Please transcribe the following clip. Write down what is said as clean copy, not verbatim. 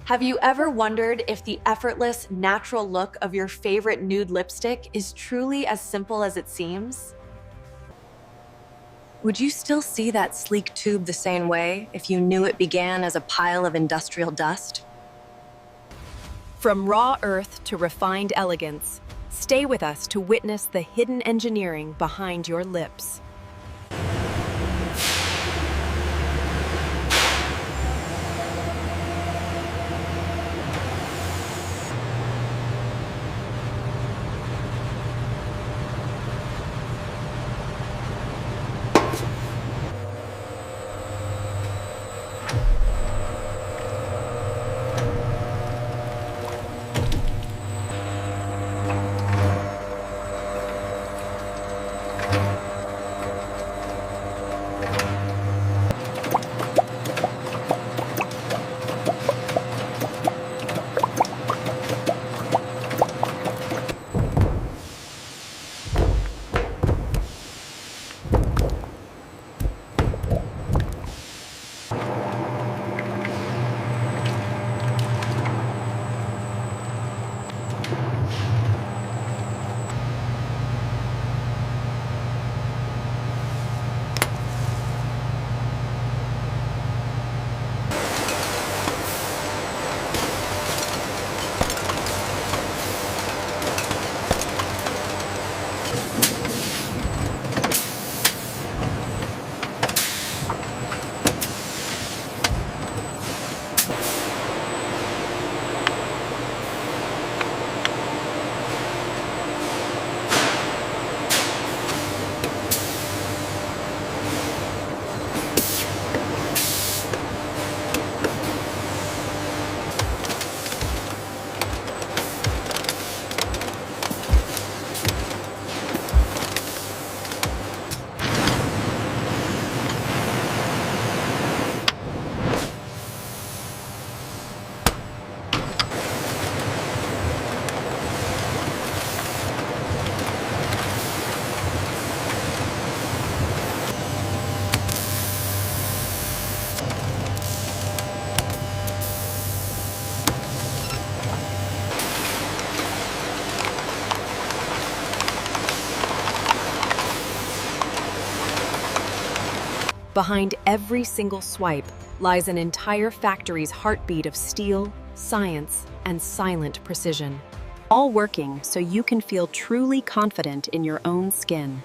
Have you ever wondered if the effortless, natural look of your favorite nude lipstick is truly as simple as it seems? Would you still see that sleek tube the same way if you knew it began as a pile of industrial dust? From raw earth to refined elegance, stay with us to witness the hidden engineering behind your lips. Behind every single swipe lies an entire factory's heartbeat of steel, science, and silent precision, all working so you can feel truly confident in your own skin.